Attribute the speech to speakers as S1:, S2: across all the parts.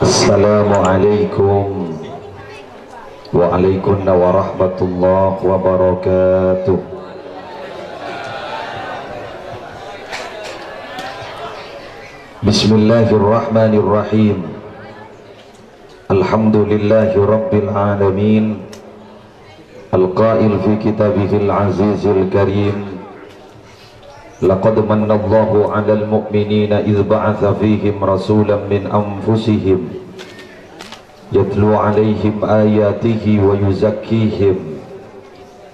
S1: Assalamualaikum waalaikumsalam warahmatullahi wabarakatuh. Bismillahirrahmanirrahim. Alhamdulillahi rabbil alamin. Al-qail fi kitabihil azizil karim. Laqad manallahu 'alal mu'minina idh ba'atha fihim rasulan min anfusihim yatlu 'alaihim ayatihi wa yuzakkihim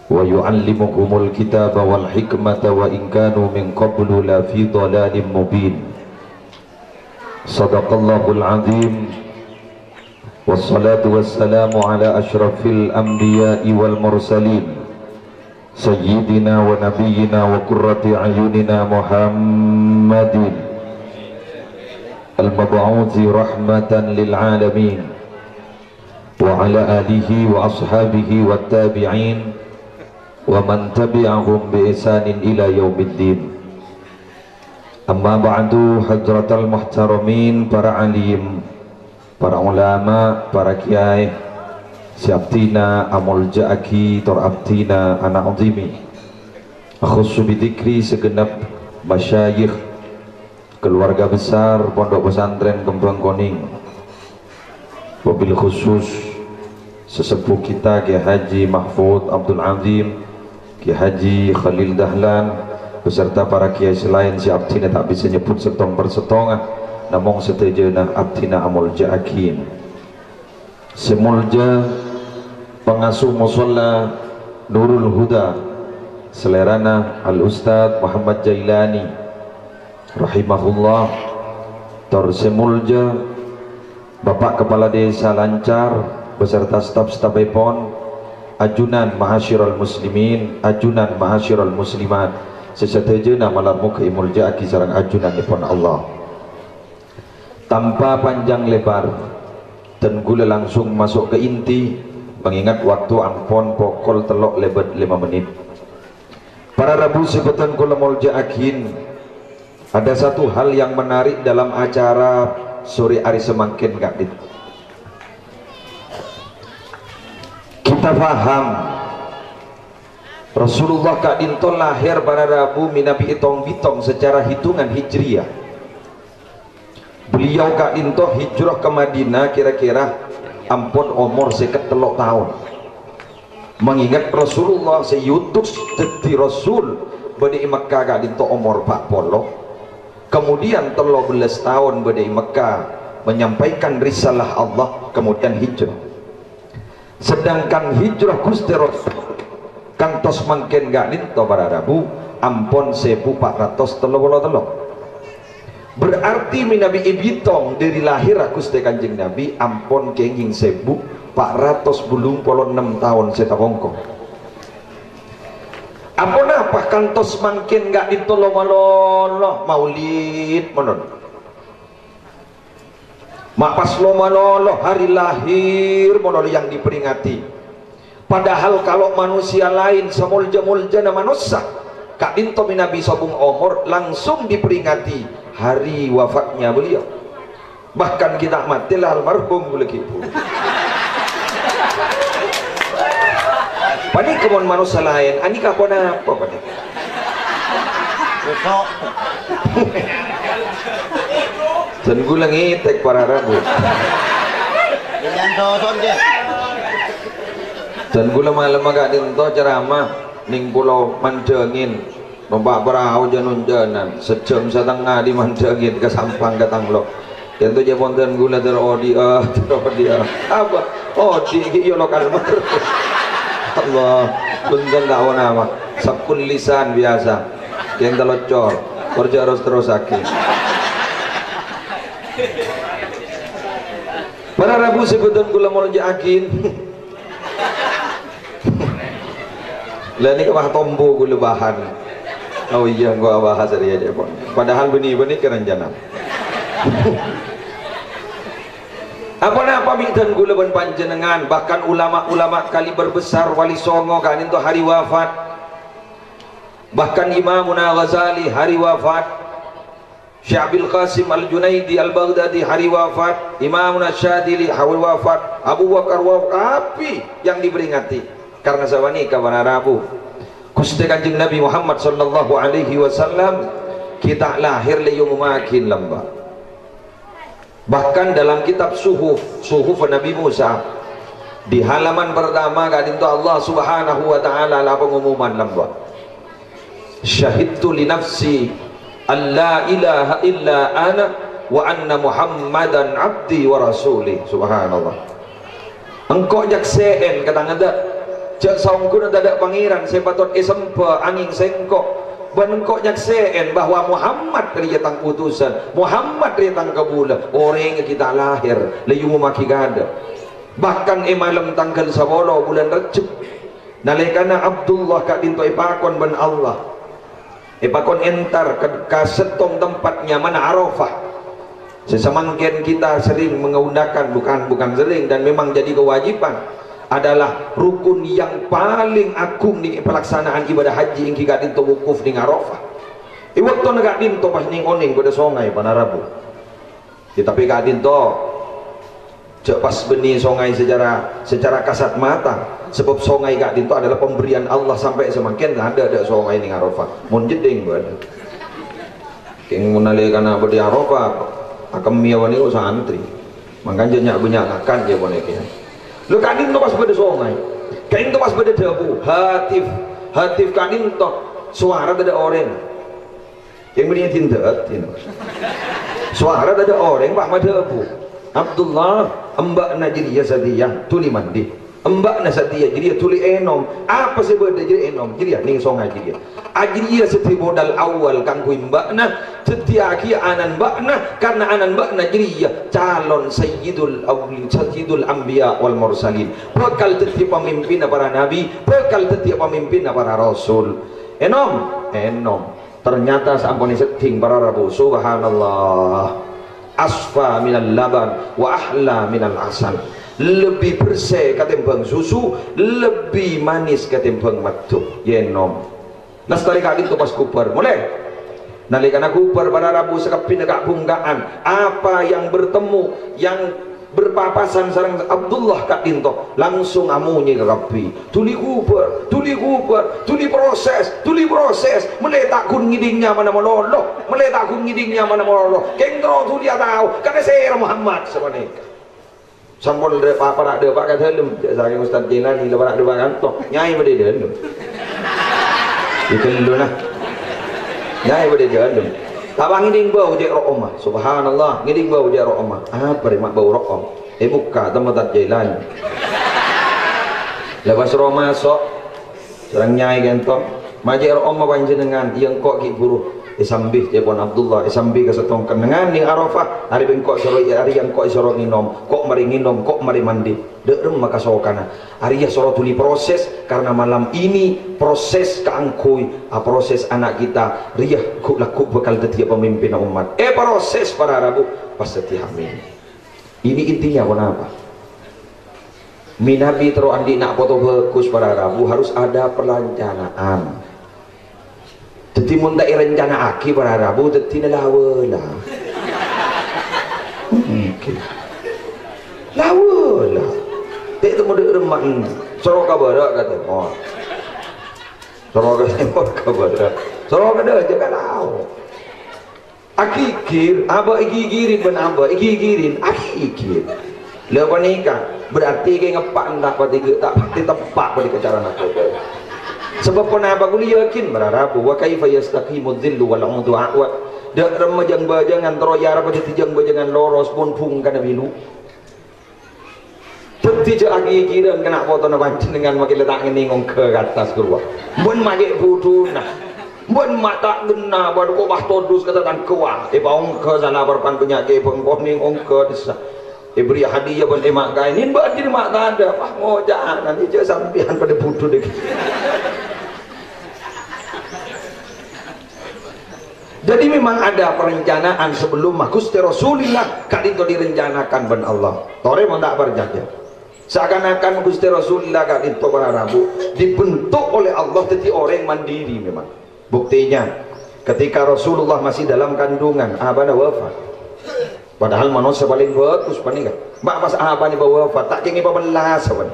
S1: wa yu'allimuhumul kitaba wal hikmata wa in kanu min qablu la fi dhalalin mubin. Shadaqallahul 'azim. Wassalatu wassalamu ala asyrafil anbiya'i wal mursalin Sayyidina wa nabiyyina wa qurrati ayunina Muhammadin al-mab'uthi rahmatan lil alamin wa ala alihi wa ashabihi wa tabi'in wa man tabi'ahum bi ihsanin ila yaumiddin. Amma ba'du, hadratal muhtaramin, para alim, para ulama, para kiai, siaptina amul ja'aki torabtina anak azimi, akhussu bidikri segenap masyayikh keluarga besar Pondok Pesantren Kembang Koning, wabil khusus sesepuh kita Kiai Haji Mahfud Abdul Azim, Kiai Haji Khalil Dahlan, beserta para kiai selain siaptina tak bisa nyebut setong persetongan, namong setejana abtina amul ja'akin semulja pengasuh musola Nurul Huda selerana Al-Ustadz Muhammad Jailani rahimahullah, tor semulja Bapak Kepala Desa Lancar beserta staf-staf epon, ajunan mahasyiral muslimin, ajunan mahasyiral muslimat, sesetejana malam muka imulja aki sarang ajunan epon Allah. Tanpa panjang lebar dan gula langsung masuk ke inti, mengingat waktu ampon pokol telok lebet 5 menit. Para Rabu sebetan kula mulja akin, ada satu hal yang menarik dalam acara sore hari semangkin gak dit. Kita paham Rasulullah kak dinto lahir pada Rabu minabi itong bitong secara hitungan hijriyah. Beliau kak dinto hijrah ke Madinah kira-kira ampun umur seket telok tahun. Mengingat Rasulullah seyutus jadi Rasul badi Mekah kak dinto umur 40, kemudian 13 tahun badi Mekah menyampaikan risalah Allah, kemudian hijrah. Sedangkan hijrah Gusti Rasul kantos mangken kak dinto para Rabu ampun 1433. Berarti minabi ibitong dari lahir Gusti Kanjeng Nabi ampun kenging 1486 tahun setawongko. Ampun apa kantos mangkin gak ditolong maulid menon. Mapas lo malolo hari lahir menon yang diperingati. Padahal kalau manusia lain semulja-mulja na manusia kak dinto minabi sobung umur langsung diperingati hari wafatnya beliau. Bahkan kita matilah almarhum begitu. Pani kemon manusia lain, ani kapon apa pani? Besok. Dan gula ngitek para Rabu. Jangan tonton dia. Dan gula malam agak dinto ceramah ning pulau Mancengin. Nombak berau janun janan sejam setengah di Mancengin ke Sampang ke Tanglok. Tentu je ponten gula terodia apa? Oh di yo lokal mer. Allah, punten tak wana mah. Sakun lisan biasa. Yang telocor, kerja terus sakit. Para Rabu sebutan gula mau akin. Lah ni kemah tombo gula bahan. Oh iya gua bahas dari aja pon. Padahal benih-benih keranjana. Apa bintan gula ban panjenengan, bahkan ulama-ulama kali berbesar Wali Songo kan itu hari wafat. Bahkan Imam Ghazali hari wafat. Syekh Abil Qasim Al-Junaidi Al-Baghdadi hari wafat, Imam Nasyadili hari wafat, Abu Bakar wafat, api yang diperingati karena sawani kawan Rabu Gusti Kanjeng Nabi Muhammad sallallahu alaihi wasallam kita lahir liyu makin lambat. Bahkan dalam kitab suhuf Nabi Musa di halaman pertama kadinto Allah Subhanahu wa taala la pengumuman lambat. Syahidtu li nafsi alla ilaha illa ana wa anna Muhammadan abdi wa rasuli. Subhanallah. Engkau jakseen kata ngada jak saungku ada pangeran saya patut sempa angin sengkok ban engkau jakseen bahwa Muhammad dia tang utusan, Muhammad dia tang kabula orang kita lahir layu maki gada. Bahkan malam tanggal 10 bulan Rajab nalikana Abdullah kak dinto ipakon ban Allah ipakon entar ke setong tempatnya mana Arafah. Sesemangkin kita sering menggunakan bukan sering dan memang jadi kewajiban adalah rukun yang paling agung di pelaksanaan ibadah haji yang kita dinto wukuf di Arafah. Waktu negak dinto pas ning oning pada songai pada Rabu. Tapi kak dinto pas benih songai secara kasat mata. Sebab songai kak dinto adalah pemberian Allah sampai semakin ada songai ning Arafah. Mun jeding buat. Keng munale kana bodi Arafah akam miawan niku santri. Mangkan jenyak banyak akan dia boneknya. Lu kak dinto pas beda songai. Kak dinto pas beda debu. Hatif kak dinto suara ada orang. Yang berinya tindak suara ada orang pak debu. Abdullah embak Najriyah Sadiyah tuli mandi embak Nasatiyah jadi tuli enom apa sih beda jadi enom jadi ning songai jadi ajriyah seti modal awal kang ku mbakna setia ki anan mbakna karena anan mbakna jadi calon sayyidul anbiya wal mursalin bakal teti pemimpin para nabi bakal teti pemimpin para rasul enom ternyata sampun setting para rabu. Subhanallah, asfa minal laban wa ahla minal asal, lebih bersih ketimbang susu, lebih manis ketimbang madu. Yenom nastari kali itu pas kuper mulai nalikana kuper pada Rabu sekepin negak bungkaan apa yang bertemu yang berpapasan sarang Abdullah kak dinto langsung amunyi ke kapi tuli proses meletak kun ngidingnya mana melolo kengro tu dia tahu karena saya Muhammad sebenarnya sampun de para de pak kata lem saya Ustaz Jilani le para de kanto nyai bade de lem itu nah nyai bade de lem tabang ngiding bau je ro omah. Subhanallah ngiding bau je ro omah apa mak bau ro om buka tempat Jilani lepas ro masuk sareng nyai gento maje ro omah panjenengan yang kok ki buruh isambih jepon Abdullah isambih ke setong kenengan ning Arafah hari bengkok soro hari yang kok soro nginom kok mari mandi derem maka sokana hari ya soro tuli proses karena malam ini proses keangkui proses anak kita riyah ku laku bakal dadi pemimpin umat proses para Rabu pas setiap hamil ini intinya kenapa minabi terus andi nak foto bagus para Rabu harus ada perencanaan. Jadi mun tak rencana aki para Rabu jadi lawa lah. Lawa lah. Tak temu dek remak ni. Sorok kabarak kata. Oh. Sorok kabarak. Sorok ada je kalau. Aki kir, aba igigirin ben aba igigirin aki kir. Lepas nikah berarti ke ngepak ndak pati tak pati tepak pada cara nak. Sebab kenapa aku yakin berarabu wa kaifa yastaqimu dhillu wal umdu a'wad dak remajang bajangan troyar pada tijang bajangan loros pun pung kana bilu teti je agi kiran kena foto na pancen dengan makin letak ngingong ke atas keluar mun mage putuna mun mata gena baru kok bah todus kata tan kuah baung ke sana berpan penyake pengkoning ongke desa beri hadiah pun emak kain ini mbak jadi mak tak ada pak ngojak nanti je sampian pada putu dek. Jadi memang ada perencanaan sebelum Gusti Rasulillah kali itu direncanakan ben Allah. Tore mau tak berjaya. Seakan-akan Gusti Rasulillah kali itu para Rabu dibentuk oleh Allah jadi orang mandiri memang. Buktinya
S2: ketika Rasulullah masih dalam kandungan abana wafat. Padahal manusia paling bagus panika. Mak pas abani bawa wafat tak kengi pabelas abani.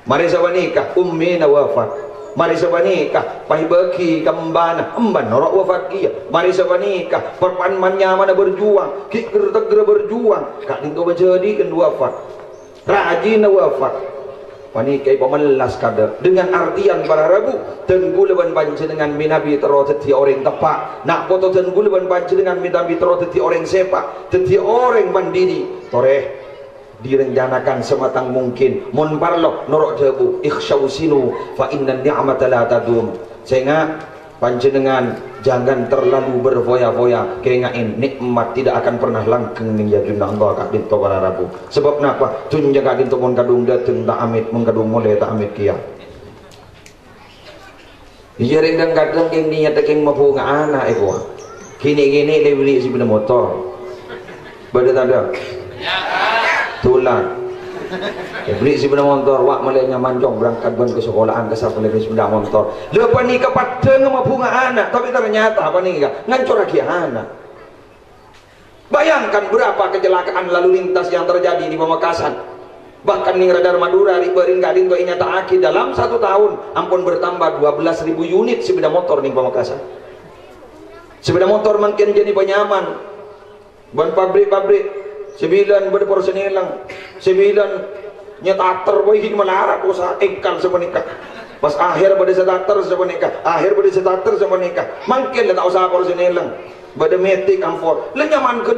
S2: Mari sabanikah ummi na wafat. Mari sabanikah pahibaki kembana emban norok wafat kia. Mari sabanikah perpanmannya mana berjuang, kikir tegera berjuang. Kak dinto menjadikan wafat. Rajin wafat. Panikai pemelas kada dengan artian para rabu tenggulaban panjenengan minabi tero dadi orang tepak nak foto tenggulaban panjenengan minabi tero dadi orang sepak dadi orang mandiri toreh direncanakan sematang mungkin mun parlo norok debu ikhsyawsinu fa inna ni'mata la tadum sehingga panjenengan jangan terlalu berfoya-foya kengain nikmat tidak akan pernah langgeng ning ya dunna Allah kak dinto para rabu sebab napa tunja kak dinto mun kadung dateng tak amit mun kadung mulai tak amit kia iya ring kadang keng niat keng mabunga anak eko kini-kini le beli si benda motor beda tanda tulang beli si benda motor wak malainya mancong berangkat ban ke sekolahan ke siapa lagi sepeda motor lepas ni kepada ngemabunga anak tapi ternyata apa nih ngancur lagi anak. Bayangkan berapa kecelakaan lalu lintas yang terjadi di Pamekasan bahkan ning radar Madura riberin gading tuh nyata aki dalam 1 tahun ampun bertambah 12.000 unit sepeda motor ning Pamekasan. Sepeda motor makin jadi penyaman ban pabrik-pabrik 9 berdepor senilang 9 nyetater boy hid melarap usaha ikan semenikah pas akhir pada setater semenikah akhir pada setater semenikah makin tak usaha por senilang pada metik ampor lenyaman ke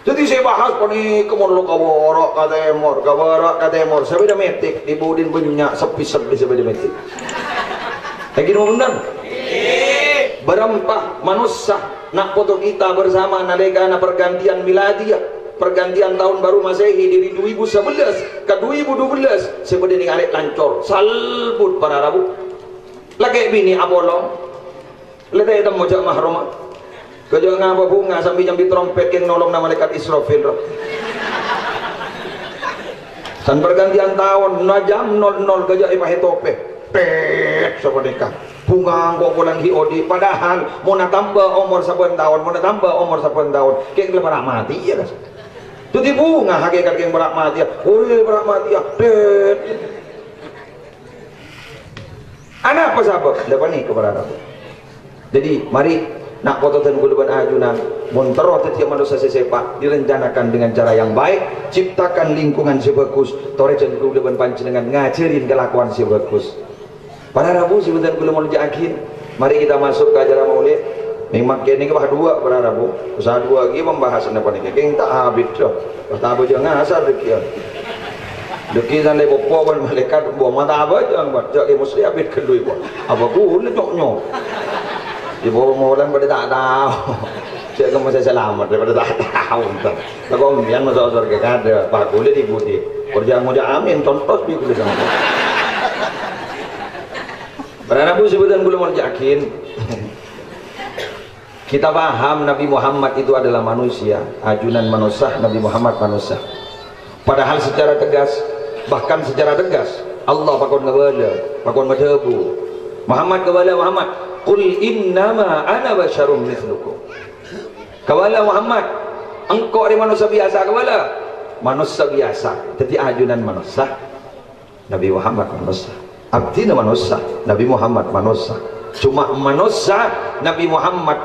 S2: jadi saya bahas pani kemon lo kaborok kata emor sepeda metik di budin banyak sepi-sepi sepeda metik lagi mau benar berempah manusia nak foto kita bersama nalekana pergantian miladiah pergantian tahun baru Masehi dari 2011 ke 2012 sebenarnya ini alik lancor salbut para rabu lagi bini abolong letai itu mojak mahrumah kejauh ngapa bunga sambil jambi trompet yang nolong nama malaikat Israfil dan pergantian tahun jam 00 kejauh ipahe tope pet sebenarnya bunga kok bulan hiodi padahal mau tambah umur 10 tahun mau tambah umur 10 tahun kayak lebaran mati ya kan itu di bunga hakikat yang berak mati ya berak mati ya anak apa sahabat lepas ni kepada jadi mari nak foto dan guluban ajunan montero setiap manusia sesepak direncanakan dengan cara yang baik ciptakan lingkungan sebagus tore dan guluban panjenengan ngajarin kelakuan sebagus pada Rabu sebentar guluban jakin mari kita masuk ke acara maulid memang kini kebah dua pada Rabu usaha dua lagi pembahasan apa nih keng tak habis tuh tak apa jangan asal dekian dekian le bopo ban malaikat buah mata apa jangan baca ke mesti habis kedui buat apa guna coknya di bawah molan pada tak tahu saya kamu saya selamat daripada tak tahu tak kau biar masuk surga kada pak boleh dibuti kerja mau amin contoh bi boleh sama pada Rabu sebutan belum yakin kita paham Nabi Muhammad itu adalah manusia ajunan manusia Nabi Muhammad manusia padahal secara tegas bahkan secara tegas Allah pakon ngawala pakon madhabu Muhammad kawala Muhammad qul innama ana basyarum mithlukum kawala Muhammad engkau dari manusia biasa kawala manusia biasa jadi ajunan manusia Nabi Muhammad manusia abdina manusia Nabi Muhammad manusia cuma manusia Nabi Muhammad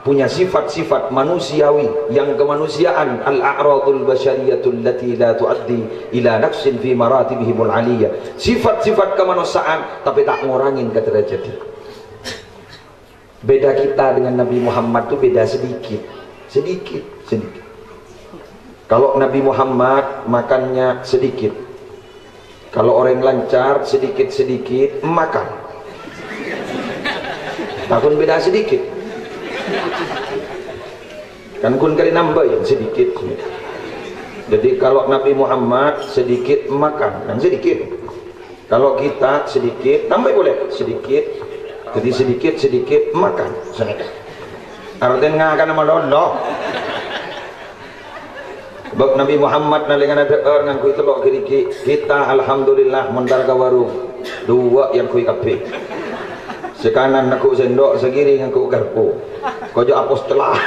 S2: punya sifat-sifat manusiawi yang kemanusiaan al-a'radul basyariyatul lati la tuaddi ila nafsin fi maratibihimul aliyah sifat-sifat kemanusiaan tapi tak ngurangin ke derajat beda kita dengan Nabi Muhammad itu beda sedikit kalau Nabi Muhammad makannya sedikit kalau orang lancar sedikit-sedikit makan takun beda sedikit kan kun kali nambah yang sedikit jadi kalau Nabi Muhammad sedikit makan yang sedikit kalau kita sedikit tambah boleh sedikit jadi sedikit makan artinya akan nama Allah sebab Nabi Muhammad nalingan ada orang kui telok kiri kita alhamdulillah mentar ke warung dua yang kui kape Sekanan aku sendok, segiri aku garpu. Kojo apos telah.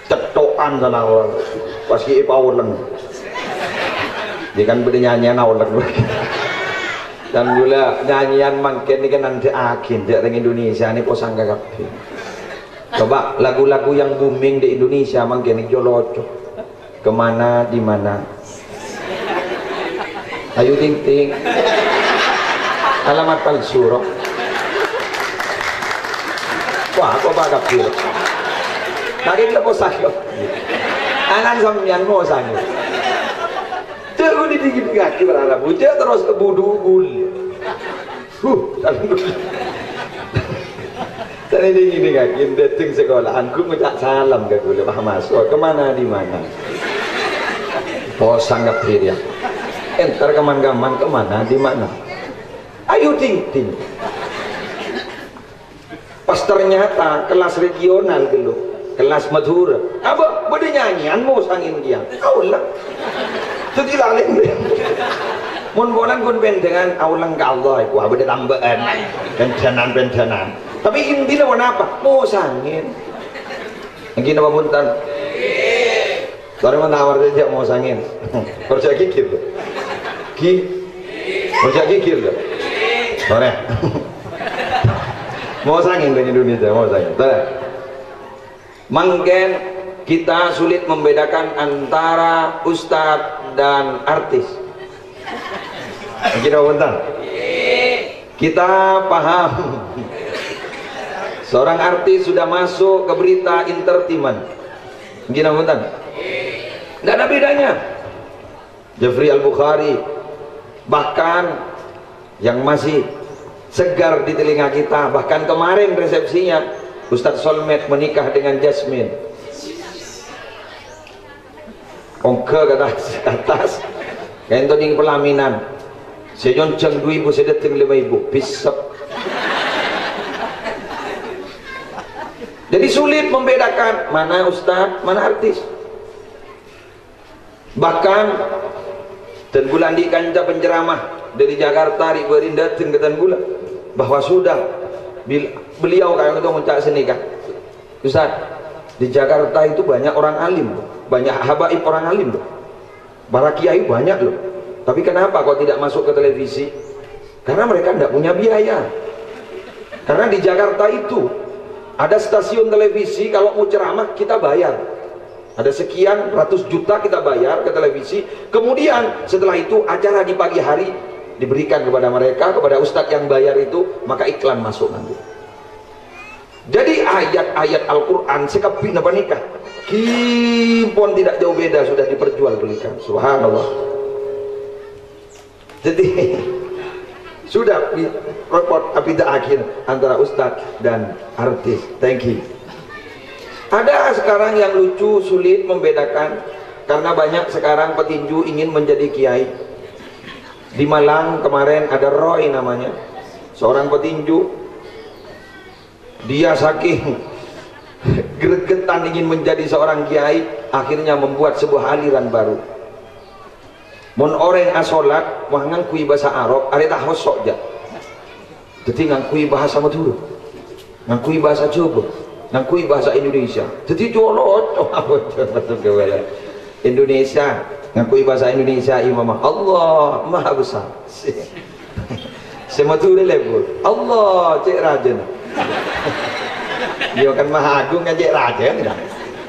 S2: Cetokan sana orang. Pasti ipawuleng. Dia kan bernyanyian awaleng. Dan gula nyanyian mangken ini kan nanti akin di Indonesia ini posang gagap. Coba lagu-lagu yang booming di Indonesia mangken ini jolocok. Kemana di mana? Ayu ting ting. Alamat palsu roh. Wah, kok bagap sih. Lagi kita posang yo. Anak sampeyan mau sang. Jangan dikit kaki berharap bujak terus kebudugul. Tadi dingin kaki datang sekolahanku ngucap salam ke kuliah masuk kemana di mana. Oh sangat dia. Entar keman-keman kemana di mana. Ayo ting ting. Pas ternyata kelas regional dulu, kelas Madura. Apa beda nyanyian mau sangin dia. Kau lah. Jadi lalim dia. Mun bonan kun dengan aulang ke Allah iku abade tambahan. Pencenan. Tapi intinya warna apa? Mau sangin. Lagi nama punten. Sore mana awar saja mau sangin. Percaya kikir. Percaya kikir. Sore. Mau sangin di Indonesia, mau sangin. Mungkin kita sulit membedakan antara ustadz dan artis. Kita bentar. Kita paham. Seorang artis sudah masuk ke berita entertainment. Kita bentar. Tidak ada bedanya. Jeffrey Al-Bukhari, bahkan yang masih segar di telinga kita, bahkan kemarin resepsinya Ustadz Solmed menikah dengan Jasmine. Ongke ke atas kain toding pelaminan sejonceng 2.000 sedeteng 5.000 pisep. Jadi sulit membedakan mana ustaz mana artis. Bahkan dan bulan di kanca penceramah dari Jakarta ribuan datang ke Tanggula bahwa sudah beliau kayak itu ngucap seni kan ustaz di Jakarta itu banyak orang alim, banyak habaib orang alim loh. Para kiai banyak loh. Tapi kenapa kok tidak masuk ke televisi? Karena mereka tidak punya biaya. Karena di Jakarta itu ada stasiun televisi kalau mau ceramah kita bayar. Ada sekian ratus juta kita bayar ke televisi. Kemudian setelah itu acara di pagi hari diberikan kepada mereka, kepada ustadz yang bayar itu, maka iklan masuk nanti. Jadi ayat-ayat Al-Quran sekepin apa nikah kimpon tidak jauh beda sudah diperjualbelikan. Subhanallah. Jadi sudah repot apidah akhir antara ustadz dan artis. Thank you. Ada sekarang yang lucu sulit membedakan karena banyak sekarang petinju ingin menjadi kiai. Di Malang kemarin ada Roy namanya, seorang petinju. Dia saking gregetan ingin menjadi seorang kiai, akhirnya membuat sebuah aliran baru. Mon orang asolat wah ngangkui bahasa Arab, ada tak hosok ja. Jadi ngangkui bahasa Madura, ngangkui bahasa Jawa, ngangkui bahasa Indonesia. Jadi colot Indonesia, ngangkui bahasa Indonesia imam Allah Maha Besar. Semadura lebur. Allah cek raja. Dia kan Maha Agung ngajak raja enggak?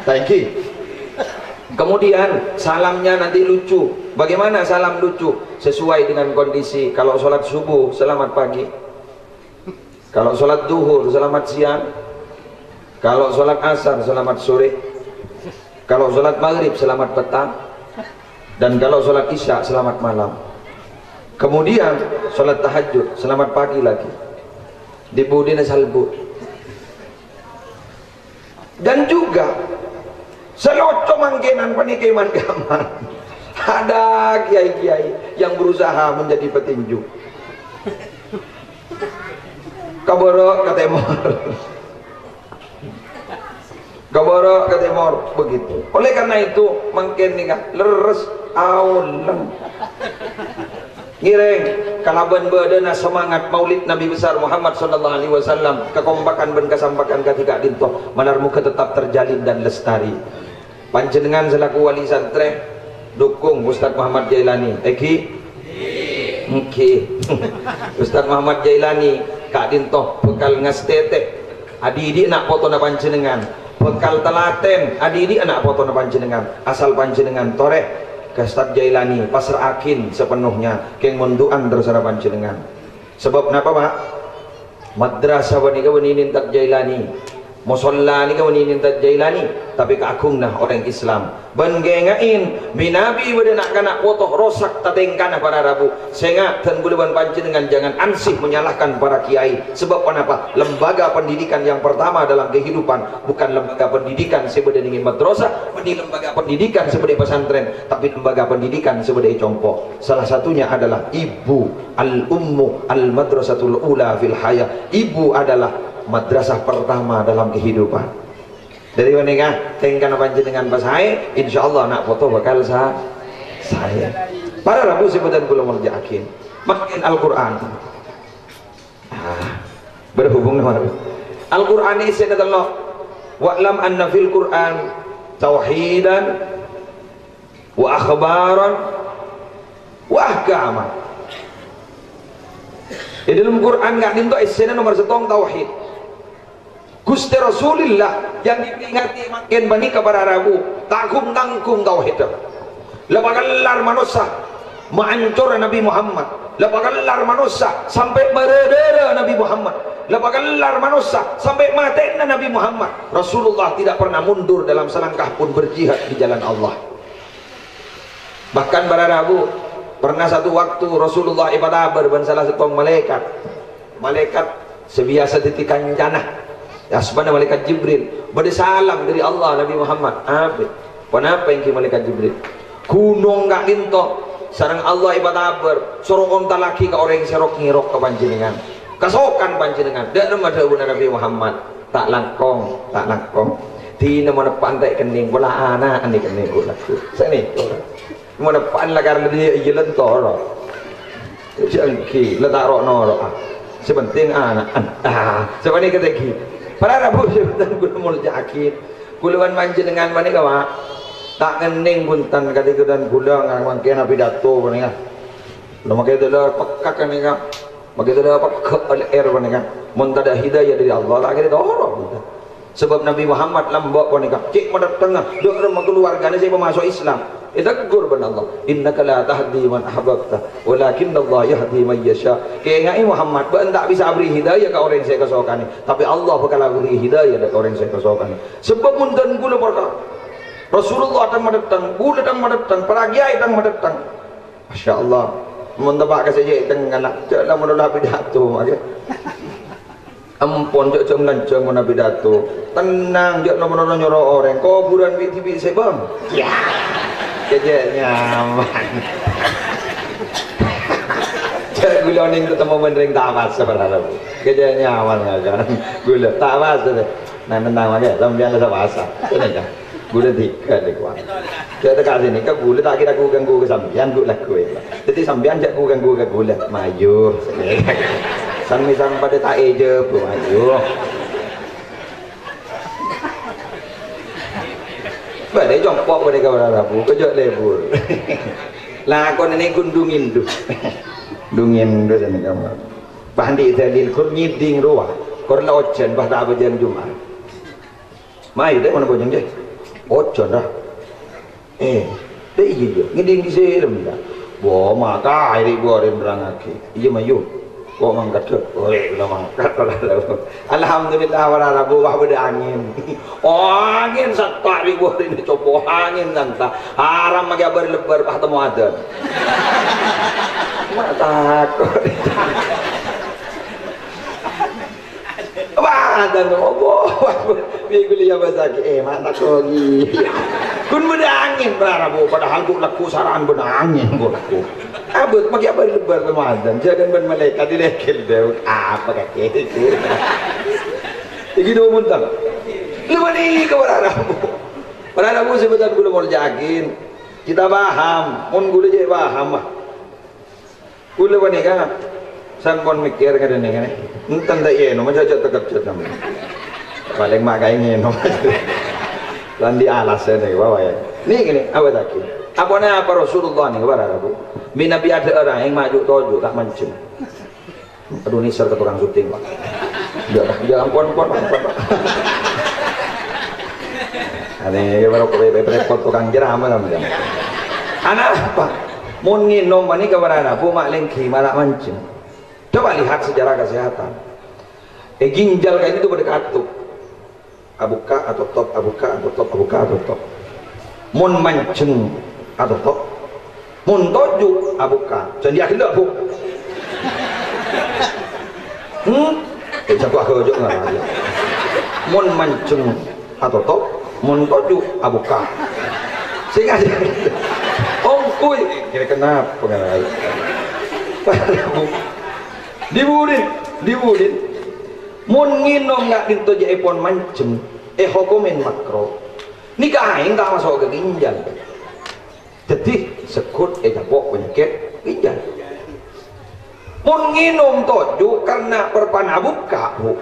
S2: Thank you. Kemudian salamnya nanti lucu. Bagaimana salam lucu? Sesuai dengan kondisi. Kalau sholat subuh selamat pagi. Kalau sholat duhur selamat siang. Kalau sholat asar selamat sore. Kalau sholat maghrib selamat petang. Dan kalau sholat isya selamat malam. Kemudian sholat tahajud selamat pagi lagi. Dibudina salbut. Dan juga seloco mangkenan panikiman gaman. Ada kiai-kiai yang berusaha menjadi petinju. Kaboro ke temor. Kaboro ke temor begitu. Oleh karena itu mungkin nih leres auleng. Ngireng kalaban badana semangat maulid Nabi besar Muhammad sallallahu alaihi wasallam, kekompakan ben kesampakan ketika dintoh manar muka tetap terjalin dan lestari. Panjenengan selaku wali santri dukung Ustaz Muhammad Jailani. Ustaz Muhammad Jailani kak dintoh bekal ngastete adi-adi nak foto na panjenengan, bekal telaten adi-adi anak foto na panjenengan, asal panjenengan toreh ke Ustaz Jailani pasrahakin sepenuhnya keng munduan tersara panjenengan. Sebab napa Pak? Madrasah wanika waninin Ustaz Jailani, musalla nika waninin Ustaz Jailani, tapi keagungna orang Islam. Ben gengain binabi wede nak kana foto rosak tatengkana para Rabu. Sehingga dan gulaban panjenengan jangan ansih menyalahkan para kiai. Sebab kenapa? Lembaga pendidikan yang pertama dalam kehidupan bukan lembaga pendidikan sebagai ingin madrasah, bukan lembaga pendidikan sebagai pesantren, tapi lembaga pendidikan sebagai contoh. Salah satunya adalah ibu al-ummu al-madrasatul ula fil haya. Ibu adalah madrasah pertama dalam kehidupan. Dari mana kan? Tengkan panjenengan pas saya, insyaallah nak foto bakal saya. Para Rabu sebutan kula merjakin. Makin Al-Qur'an. Berhubung dengan Al-Qur'an ini saya kata wa'lam anna fil Qur'an tauhidan wa akhbaran wa ahkaman. Di dalam Quran enggak dinto isinya nomor 1 tauhid. Gusti Rasulullah yang diperingati makin bani kepada Rabu takum tangkum tauhid. Lepagelar manusia menghancur Nabi Muhammad, lepagelar manusia sampai meredera Nabi Muhammad, lepagelar manusia sampai mati Nabi Muhammad. Rasulullah tidak pernah mundur dalam selangkah pun berjihad di jalan Allah. Bahkan pada Rabu pernah satu waktu Rasulullah ibadah berban salah satu malaikat sebiasa titikan janah ya sebenarnya malaikat Jibril beri salam dari Allah Nabi Muhammad. Kenapa yang ke malaikat Jibril gunung gak linto sarang Allah ibadah ber suruh onta laki ke orang serok ngirok ke panjenengan kasokan panjenengan dak remada Nabi Muhammad tak langkong tina mana pantai kening bola anak ani kening bola sini mana pan lah karena dia jalan toro jangki letak rokno sepenting anak sebenarnya keteki para Rabu sebentar gula mul jakit guluan panjenengan mana kawa tak kening buntan ketika dan gula ngang kena pidato mana kan lo makai dulu pekak kan kan makai dulu pekak air mana kan muntada hidayah dari Allah tak kira toro sebab Nabi Muhammad lambok mana kan cik pada tengah dok rumah keluarganya saya masuk Islam itu kurban Allah innaka la tahdi man ahbabta walakin Allah yahdi man yasha. Kaya Muhammad ben tak bisa beri hidayah ke orang saya kesokan, tapi Allah bakal beri hidayah ke orang saya kesokan. Sebab mundan gula perkara Rasulullah datang mendatang, gula datang mendatang, para kiai datang mendatang. Masya-Allah. Mun tabak ke saja tengah nak caklah menulah pidato maka. Ampun jok melancong mana pidato. Tenang jok nomor nyoro orang. Kuburan TV saya bang. Ya. Kerja nyaman. Cak gula ning ketemu mendring tawas sebenarnya. Kerja nyaman kan. Gula tawas tu. Nah tenang aja, sampean ada bahasa. Benar kan? Gula tiga deh kuat. Kita kasih ni, kau gula tak kira aku ganggu ke sampean gula kue. Jadi sampean jak aku ganggu ke gula. Maju. Sampai pada tak eja pun maju. Badai jompok pada kawan Rabu, kejut lebur. Lah kon ini kundungin tu, dungin tu sana kawan. Bandi tadi kor nyiding ruah, kor la ochen bah dah berjam Jumat. Mai deh mana bojeng je? Ochen dah. Deh iya, ngiding di sini dah. Bo maka hari buarin berangaki, iya mayu. Kok mangkat ke? Oleh bila mangkat alhamdulillah para Rabu wah beda angin. Angin sakta ribu ini copo angin santa. Haram magi berlebar bah temu adan. Takut. Wah dan Allah. Biguli ya bazaki mata kogi. Kun beda angin para Rabu padahal ku laku saran beda angin ku laku. Abut magi lebar Ramadan jangan ben malaikat dilekil deu apa kake itu begitu muntah lu mani ke para Rabu sebentar gula mau jakin kita paham mun gula je paham mah Kula wani kan san pon mikir kadang ni kan. Entan tak ye no macam cocok sama. Paling mak kain no. Lan di alas ni bawa ya. Ni gini apa tak ki? Apa Rasulullah ni kepada Rabu? Nabi ada orang yang maju toju tak mancing. Aduh ni ser ke tukang syuting pak. Dia ampun. Ini baru repot tukang jeram macam. Anak apa? Mun nginom ni kepada Rabu mak lengki malah mancing. Coba lihat sejarah kesehatan. Ginjal kayak itu berdekatu. Abuka atau top, abuka atau top. Mun mancing atau top. Mun toju abuka. Jadi akhirnya bu. Jago aku juga nggak. Mun mancing atau top. Mun toju abuka. Sehingga ongkui. Kira kenapa pengen? Dibudin. Mun nginom nggak ditoja epon mancing. Hukumin makro. Nikah aing tak masuk ke ginjal. Jadi sekut japok penyakit ginjal. Mun nginum toju karena perpana buka bu,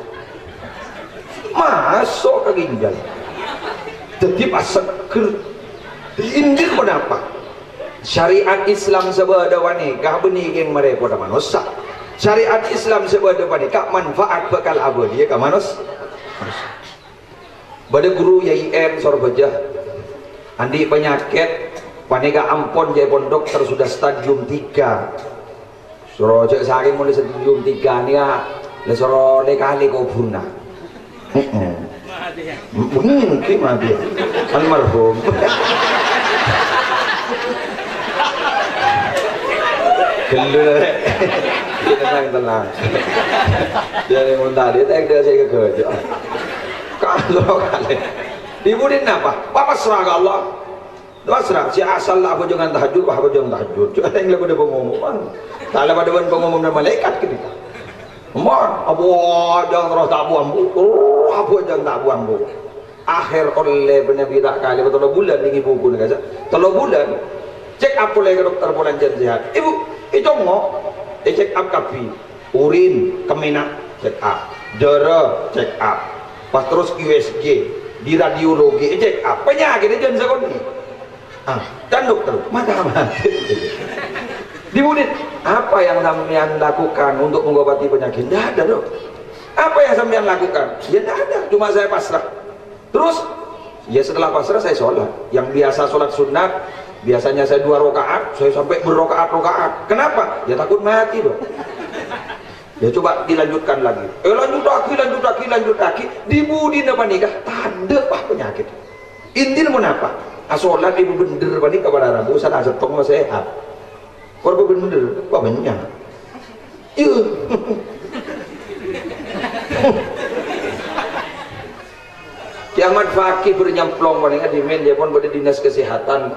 S2: masuk ke ginjal. Jadi pas seger diindir kenapa? Syariat Islam sebada wanikah benigeng mereka pada manusia. Syariat Islam sebada wanikah manfaat bekal abadi ke manusia. Pada guru YIM Sorbajah andi penyakit panika ampon jaya pondok dokter sudah stadium 3 suruh cek sehari mulai stadium 3 ni ya lesoro lekali kuburna mungkin mati almarhum gelur tenang dari muntah dia tak ada saya kerja kalau kali dibudin apa? Papa serah ke Allah. Serah si asal lah apa jangan tahajud, apa jangan tahajud. Cuma yang lebih ada pengumuman. Tak ada pengumuman dari malaikat kita. Apa jangan terus tak buang bu. Apa jangan tak buang bu. Akhir oleh Nabi tak kali betul bulan ini buku ni kaca. 3 bulan check up oleh dokter bulan sehat. Ibu, itu mau check up kapi, urin, kemina check up, darah check up. Pas terus USG di radiologi cek apa penyakit itu jangan ni dan dokter mati dibudit apa yang sampean lakukan untuk mengobati penyakit tidak ada dok apa yang sampean lakukan ya tidak ada cuma saya pasrah terus ya setelah pasrah saya sholat yang biasa sholat sunat biasanya saya 2 rakaat saya sampai berrokaat kenapa ya takut mati dok. Ya coba dilanjutkan lagi. Lanjut lagi. Dibudin apa nikah? Tanda apa penyakit? Intin mau apa? Asolat ibu bener apa nikah pada Rabu sana setong sehat. Korban bener, apa banyak? Iya. Kiamat Fakih bernyamplong paling di men dia pun pada dinas kesehatan.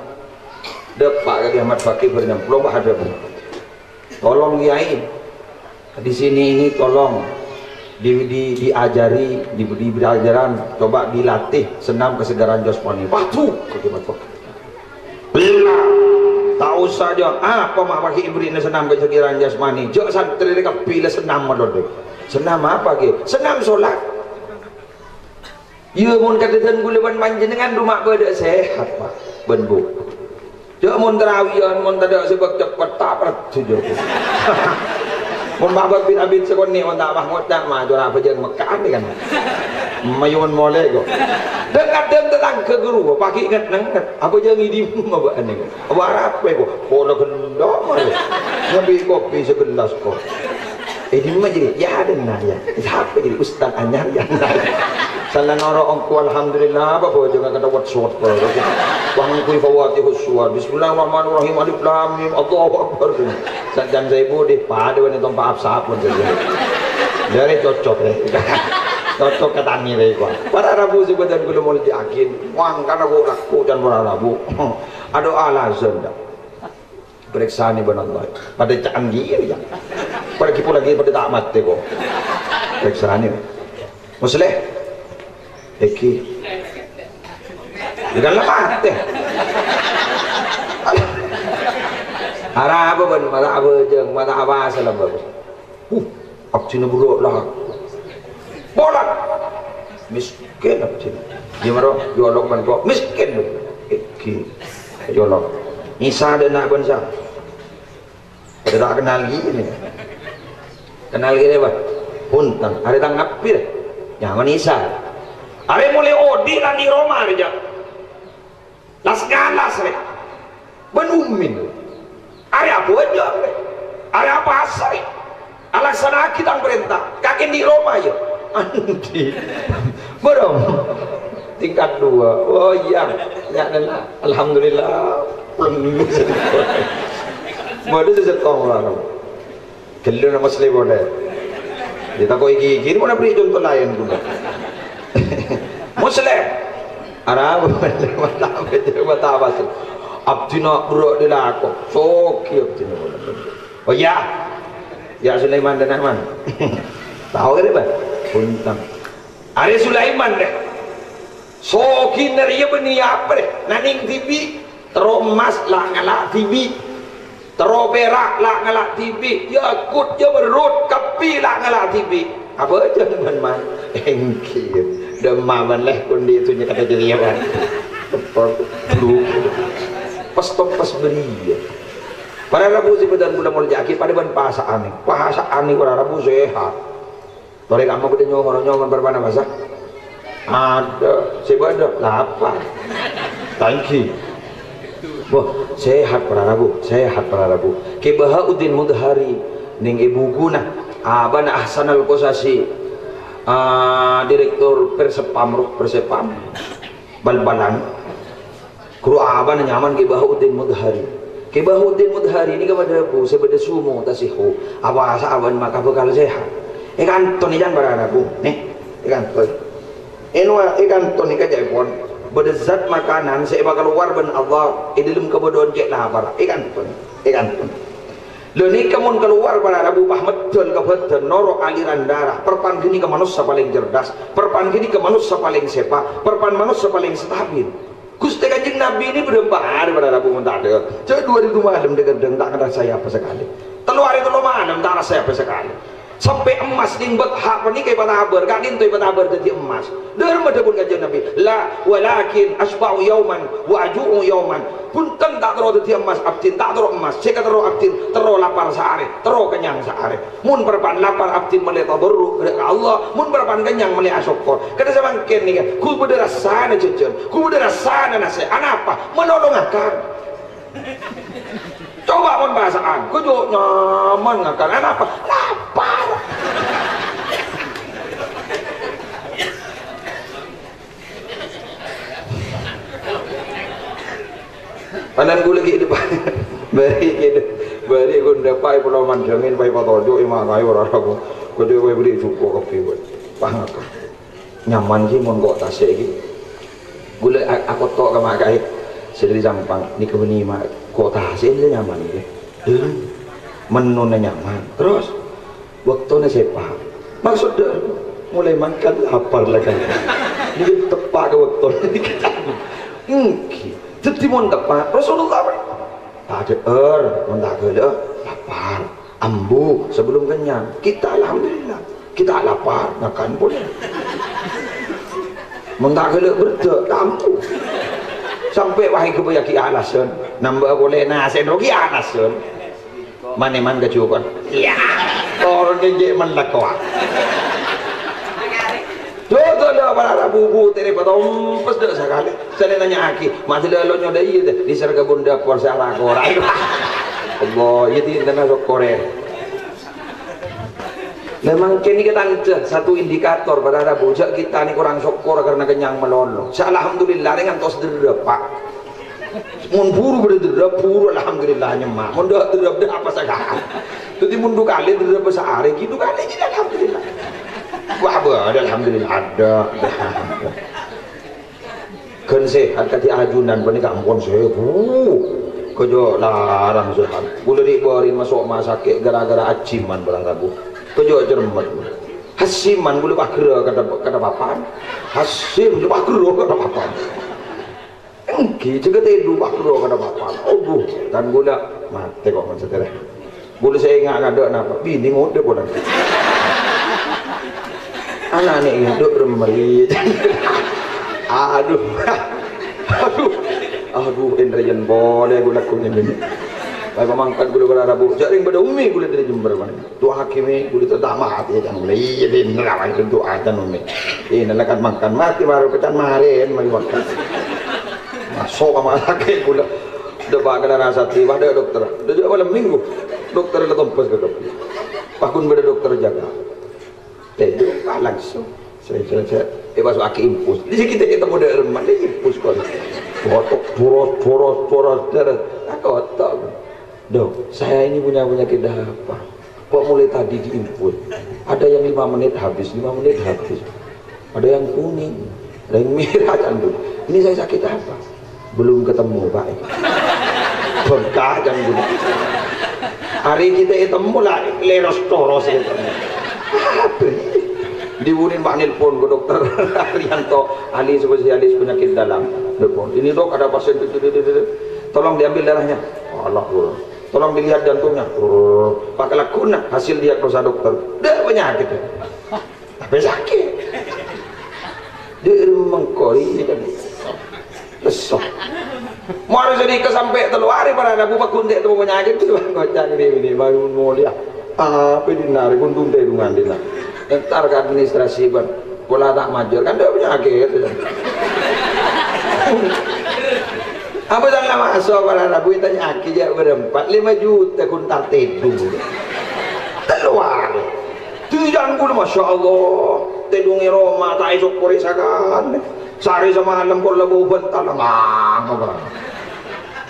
S2: Depak Kiamat Fakih bernyamplong ada. Tolong kiai. Di sini ini tolong diajari diberi ajaran coba dilatih senam kesegaran jasmani patuh bila tak usah dia apa mak pakai ibri senam kesegaran jasmani jok santri dekat pilih senam madode senam apa ke senam solat ya mun katakan guleban panjenengan rumah pada sehat pak benbu jok mun terawihan mun tidak sebab cepat tak percaya mun babak bin abid sekoni on tak bangot tak mah jora apa jeung Mekah ni kan mayun mole go dekat dem tetang ke guru pagi ingat nang apa jeung idi mabak ni apa apa go pola gendok mah ngambil kopi segelas kok ini mah jadi ya ada nanya siapa jadi ustaz anyar ya salah noro ongku alhamdulillah apa bo jeung kada wat suat ko wang kuy fawati huswa bismillahirrahmanirrahim alif lam mim Allahu akbar sanjan saya ibu di pada wanita maaf sapun saja dari cocok cocok ketani deh gua pada Rabu sebenarnya gua mau diakin wang karena gua laku dan pada Rabu ada alasan dah periksa ni benar pada canggih ya pada kipu lagi pada tak mati kok periksa ni muslim Eki jangan lepas Arah apa ben mata apa jeung mata apa salam bagus. Abcina buruk lah. Bola. Miskin abcina. Gimana jolok man kok miskin. Iki jolok. Isa dan nak bangsa. Ada tak kenal gini. Kenal gini apa? Puntang. Ada tang ngapi deh. Jangan Isa. Are mulai odi lah di Roma aja. Las galas re. Benumin. Are apa aja re. Are apa asal? Alasan kita perintah. Kaki di Roma aja. Anti. Belum. Tingkat 2. Oh iya. Ya adalah. Alhamdulillah. Belum. Mode sesekong orang. Kelihatan nama slave boleh. Kita kau gigi. Ini mana beri contoh lain pula. Muslim Arab mata apa sih abdina buruk dilako soki abdina oh ya Sulaiman dan Ahman tahu kan Pak puntang ada Sulaiman deh soki nariya beni apa deh naning TV tero emas lah ngalak TV tero perak lah ngalak TV yakut ya berut kapi lah ngalak TV apa aja teman-teman engkir demaman lah kundi itu kata jadi apa lu pas beri para rabu si badan bulan mulai jaki pada ban bahasa aneh para rabu sehat mereka kamu udah nyongon berpana bahasa ada sebada lapar tangki wah sehat para rabu kebaha udin mudhari ning ibu guna abana ahsanal qasasi direktur Persepam bal-balan kru aban nyaman ke Bahuddin Mudhari ini kepada bu sebeda sumo tasihu apa asa aban maka bakal sehat ikan ton ikan baranaku nih ikan ton ikan ton ikan jaipon beda zat makanan saya bakal keluar ben Allah dalam kebodohan cek lapar ikan ton Leni kamu keluar pada Rabu Ahmad dan kebetulan noro aliran darah perpan gini ke manusia paling cerdas perpan gini ke manusia paling sepak perpan manusia paling stabil Gusti Kanjeng Nabi ini berempat pada Rabu mentade jadi 2000 malam dengan tak ada saya apa sekali telu hari telu malam tak ada saya apa sekali sampai emas nimbat hak penikai pada haber kak nintoi pada haber jadi emas dalam ada pun Kanjeng Nabi la walakin asba'u yauman wa aju'u yauman punten tak terlalu jadi emas abdin tak terlalu emas jika terlalu abdin terlalu lapar sehari terlalu kenyang sehari mun berpan lapar abdin melihat tabarruk kepada Allah mun berpan kenyang melihat syukur kata saya makin ni kan ku berderasana jejen ku berderasana nasihat apa menolong akan coba pun bahasaan ku juga nyaman akan apa lapar panan gue lagi depan beri gue dapat pulau mandangin pai patojo imah kayu orang aku gue juga beri cukup kopi gue paham nyaman sih mau kok tasik gitu gue aku tok ke makai sedih sampang ni kebeni mak kok tasik dia nyaman gitu menunnya nyaman terus waktunya sepak maksudnya mulai makan lapar lah kan ini tepat ke waktu ini jadi mau tepat Rasulullah tak ada tak ada lapar ambu sebelum kenyang kita alhamdulillah kita lapar makan boleh mentak ada berdek ambu sampai wahai kebayaki alasan nambah boleh nasi rogi alasan mana-mana kecukupan ya orang gejek menlakwa Jodoh dah para bubu tere patong pas dah sekali. Saya nanya aki, masih dah lo nyoda iya deh di serga bunda kuarsa rakora. Allah, jadi tanah sok Korea. Memang kini kita satu indikator pada ada bujak kita ni kurang syukur karena kenyang melolo. Alhamdulillah dengan tos derep pak. Mun buru berderep buru alhamdulillah nyemak. Mun dah derep dah apa saja. Jadi mundu kali derep sehari gitu kali jadi alhamdulillah. Wah ada alhamdulillah ada kan sehat kati ajunan pani kampung saya kejo larang sehat boleh dibawarin masuk rumah sakit gara-gara aciman barang rabu kejo cermat hasiman boleh bakra kata papan hasim bakra kata papan engki juga tedu bakra kata papan dan gula mati kok maksudnya. Boleh saya ingat ada apa? Bini ngode pun. Anak ni hidup remeri. Aduh. Aduh, Indrian boleh gula kuning ini. Baik memangkat gula gula rabu. Jaring pada umi gula dari Jember mana. Doa hakimi gula tetap mati jangan boleh. Ini nerawan itu doa dan umi. Ini nak makan mati baru pecan marin mari makan. Masuk sama laki gula. Dah bagai rasa tiba ada dokter. Dah juga malam minggu. Dokter ada tempat ke dokter. Pakun pada dokter jaga. Tidur langsung. Saya. Masuk aki impus. Di sini kita ketemu dengan remah dia impus kau. Botok, poros, darah. Aku tak. Dok, saya ini punya penyakit apa? Kok mulai tadi diimpus? Ada yang 5 menit habis, 5 menit habis. Ada yang kuning, ada yang merah candu. Ini saya sakit apa? Belum ketemu Pak. Berkah candu. Hari kita ketemu lah leros toros itu. Apa? Dibunin Pak nelpon ke dokter Arianto, ahli spesialis penyakit dalam. Nelpon, ini dok ada pasien itu, tolong diambil darahnya. Allah, tolong dilihat jantungnya. Pakai lakuna hasil diagnosa dokter. Dah penyakit. Apa sakit? Dia mengkori kan. Besok. Mau jadi kesampai teluari pada Abu Bakun dia tu penyakit tu ngocak ini baru mulia. Apa dinari untung teh dungan dina. Entar ke administrasi ban bola tak majur kan dia penyakit apa jangan masuk pada Rabu itu nyaki je berempat 5 juta kuntar tidur keluar tujuan pun Masya Allah tidungi Roma tak esok kurisakan sehari semalam kau lebu bentar lemang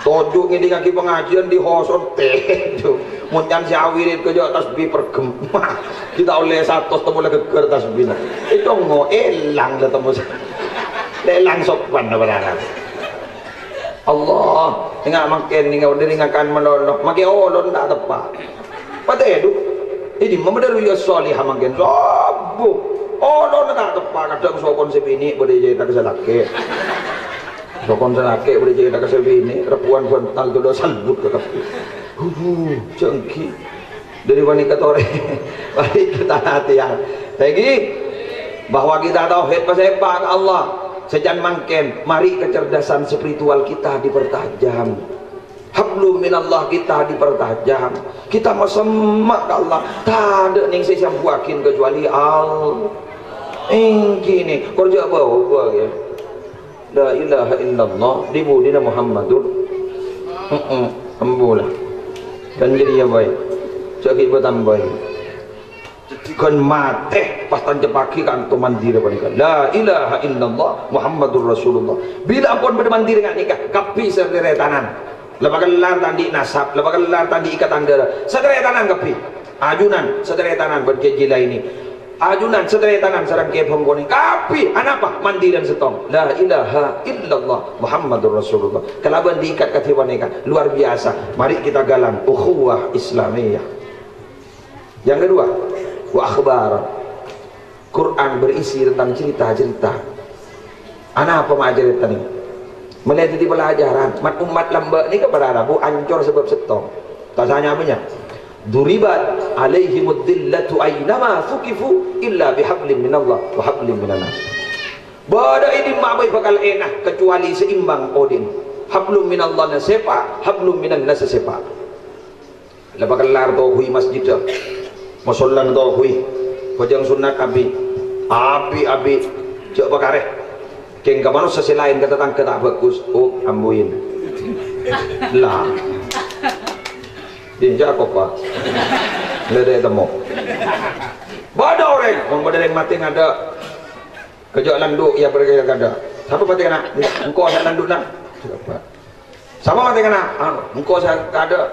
S2: tojuk ini kaki pengajian di hoson tejo muncan si awirin ke jauh tasbih pergemah kita oleh satu temu lagi ke tasbih itu ngo elang lah temu elang sopan apa Allah ingat makin ingat deringakan meloloh makin olon tak tepat pada itu ini memadai ya solihah makin sabu olon tak tepat kadang sokon sebini boleh jadi tak kesalake sokon selake boleh jadi tak sebini repuan bental tu salbut ke kaki cengki dari wanita tore baik kita hati ya lagi bahwa kita tauhid pasepak Allah sejan mangken mari kecerdasan spiritual kita dipertajam hablum minallah kita dipertajam kita masemak ke Allah tak ada ning saya buakin kecuali Allah gini kerja bawa ya la ilaha illallah dibudina Muhammadur ambulah dan jadi ya baik sakit bertambah kan mati pas tanjepaki kan tu mandiri kan la ilaha illallah Muhammadur Rasulullah bila pun bermandiri dengan nikah kapi sederetanan lebagelar tandi nasab lebagelar tandi ikatan darah sederetanan kapi ajunan sederetanan berjejila ini ajunan sederetanan sarang ke penggoni kapi anapa mandiran setong la ilaha illallah Muhammadur Rasulullah kelaban diikat ke wanita luar biasa mari kita galang ukhuwah Islamiyah yang kedua wa akhbar Quran berisi tentang cerita-cerita apa majarit tadi melihat di pelajaran umat lamba ni kepada Arabu ancor sebab setong tak hanya apanya duribat alaihimud dillatu aynama fukifu illa bihablim minallah wa hablim minanas bada ini mabai bakal enak kecuali seimbang odin hablum minallah nasepa hablum minan nas sepa labakal lar to hui masjid musollan to hui kojang sunat abi cok bakare keng ka manusia selain kata tangka tak bagus ambuin lah dia kok pak lede temu bada orang bada yang mati ada kejok landuk ya bergada siapa mati kena engkau saya landuk nak siapa mati kena engkau saya ada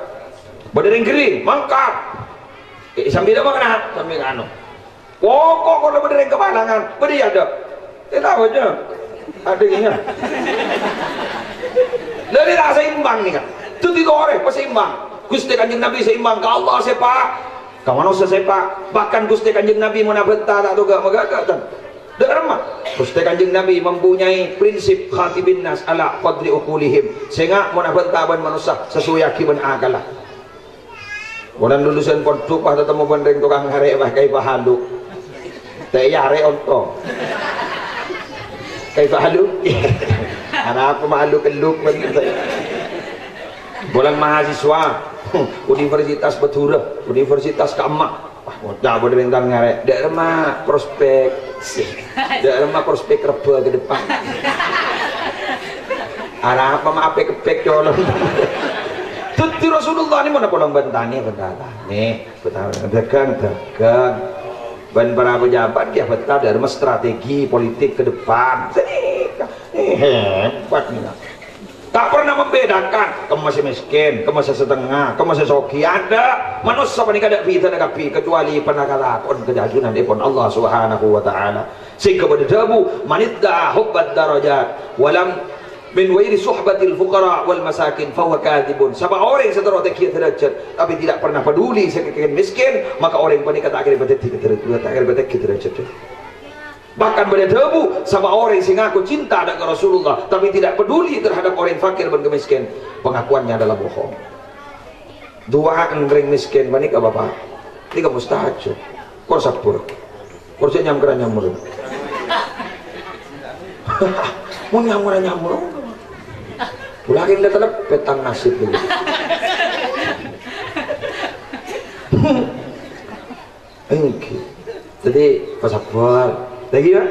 S2: bada yang kering mangkat sambil apa kena sambil kano pokok kalau bada yang kebalangan beri ada tahu aja ada ingat dari rasa seimbang nih kan itu tiga orang seimbang Gusti Kanjeng Nabi seimbang ke Allah sepak ke manusia sepak bahkan Gusti Kanjeng Nabi menabeta tak tuga megagak dan dah remah Gusti Kanjeng Nabi mempunyai prinsip khatibin nas ala qadri uqulihim, sehingga mun bentaban manusia sesuai akiban akalah. Bulan lulusan pondok pas ketemu bandeng tukang arek bah kai pahalu. Teh arek onto. Kai pahalu. Ana apa malu keluk bener. Bulan mahasiswa Universitas Betura, Universitas Keemak. Wah, mau bentang ngarek. Dak remah prospek. Dak remah prospek reba ke depan. Arah apa mah ape kepek colong. Tuti Rasulullah ni mana pulang bentani bentala. Nih, dagang. Ban para pejabat dia betah dari strategi politik ke depan. Hebat nih. Tak pernah membedakan kamu masih miskin, kamu masih setengah, kamu masih soki. Ada manusia paling kada bisa negapi kecuali pernah kalakon kejajunan dipun Allah Subhanahu wa taala. Sehingga pada dabu manidda hubbat darajat walam min wairi suhbatil fuqara wal masakin fahuwa kadhibun. Sebab orang yang seterusnya kia derajat tapi tidak pernah peduli sekian miskin, maka orang paling kata akhir derajat. Bahkan pada debu sama orang yang ngaku cinta dengan Rasulullah tapi tidak peduli terhadap orang fakir dan miskin, pengakuannya adalah bohong. Doakan orang miskin banik apa bapak? Tiga mustahil. Kor sapur. Kor nyamur. Mau nyamur. Ulangin dia tetap petang nasib dulu. Jadi pasapor. Lagi ya?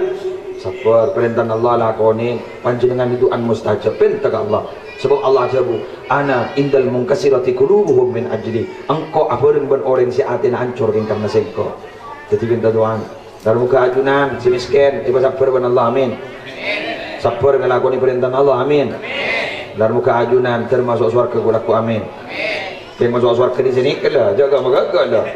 S2: Sabar perintah Allah lakoni panjenengan itu an mustajab perintah Allah. Sebab Allah jabu ana indal munkasirati qulubuhum min ajli. Engkau abareun ben orang si atina hancur ingkang nasengko. Jadi pinta doang. Dar muka ajunan si miskin iba sabar ben Allah amin. Sabar ngelakoni perintah Allah amin. Dar muka ajunan termasuk surga kulaku amin. Yang masuk surga di sini kala jaga magagal dah.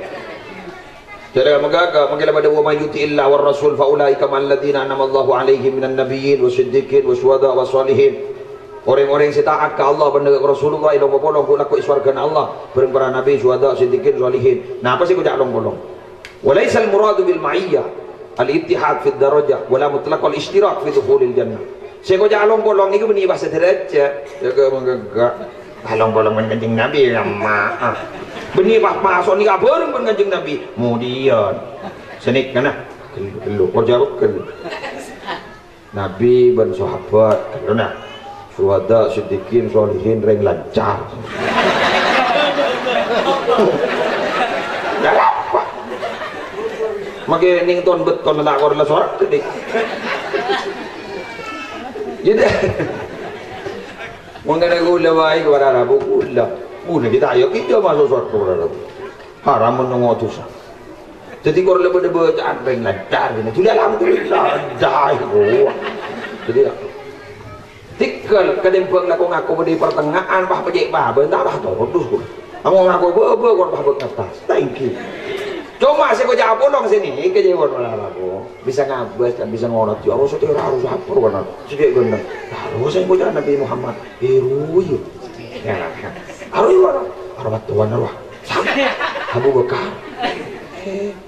S2: Jangan megagah mengira pada wa mayyuti illa war rasul fa ulaika mal ladina anamallahu alaihim minan nabiyyin wasiddiqin wasyuhada wassalihin. Orang-orang yang taat ke Allah benar Rasulullah ila bolong kula ku iswargan Allah bareng para nabi syuhada siddiqin salihin. Nah apa sih ku jak long-bolong? Walaisal muradu bil ma'iyyah al-ittihad fi darajah wala mutlaq al-ishtirak fi dukhulil jannah. Saya ku jak long-bolong iku beni bahasa derajat. Jaga megagah. Long-bolong men Kanjeng Nabi ya maaf. Benih pas masuk ni kabar pun Kanjeng Nabi kemudian senik kana kelu kerja kelu Nabi dan sahabat karena syuhada siddiqin sholihin reng lancar dah apa makin ning ton beton nak korla sorak tadi jadi mengenai gula baik kepada Rabu gula udah kita ayo kita masuk surga kepada haram menunggu dosa. Jadi kalau lebih bacaan reng lancar ini, jadi alhamdulillah dah. Jadi tikal kadempeng nak ngaku di pertengahan bah pejek bah bentar bah terus gua. Kamu ngaku bebe gua bah atas. Thank you. Cuma saya kau jawab bolong sini, kejauhan malah aku bisa ngabas dan bisa ngorot. Ya harus apa benar? Sedih benar. Harus saya kau jawab Nabi Muhammad. Heru. Ya. Harus mana? Arwah tuan arwah. Abu Bakar.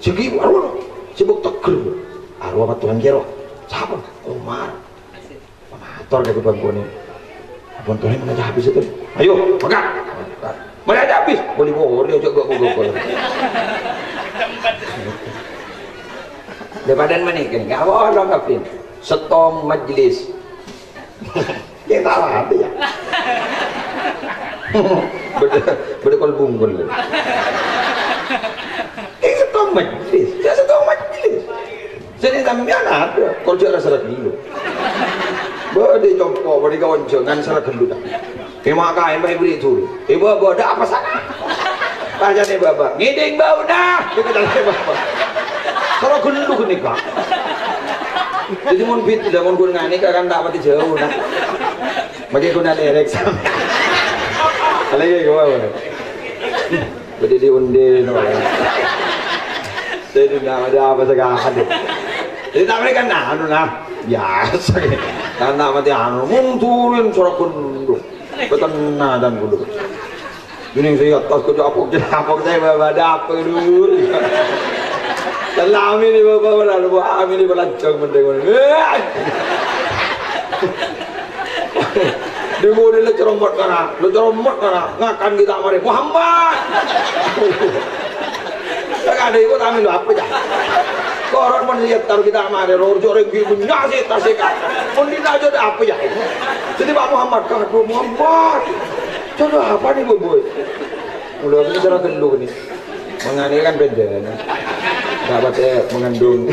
S2: Segi arwah. Sibuk tegur. Arwah tuan kira. Siapa? Umar. Motor ke tuan kau ni. Tuan tuan mana habis itu? Ayo, makan. Mana habis? Boleh juga gua. Daripada mana kan? Gak apa orang kapin. Setong majlis. Kita apa ya? Berdekol bunggul. Ini setong majlis. Jadi sampean ada. Kalau cara salah dulu. Berde jompo, berde kawan jangan salah dulu dah. Terima kasih baik beri itu. Ibu ada apa sana? Tanya nih bapak. Ngiding bau dah. Kita tanya bapak. Kalau gendut nikah. Jadi mun bit, mun gun ngani kan tak mati jauh nah. Bagi guna derek sama. Lagi ke bawah. Jadi diundi no. Jadi ada apa sekarang? Jadi tak mereka anu nah. Biasa ke. Karena mati anu munturin suara kundu. Betenah dan kundu. Ini saya atas kerja apa saya bawa apa dulu. Lami ni bapak lalu ami ni belancong mendeng. Demo ni le ceromot kana, ngakan kita mari Muhammad. Tak ada ikut kami lo apa ya? Korang pun lihat taruh kita mari joreng gitu nyasi tasik. Pun kita aja apa ya? Jadi Pak Muhammad kan Muhammad. Coba apa nih boy? Udah kita cara gelu ni. Mengani kan beda. Dapat mengandung.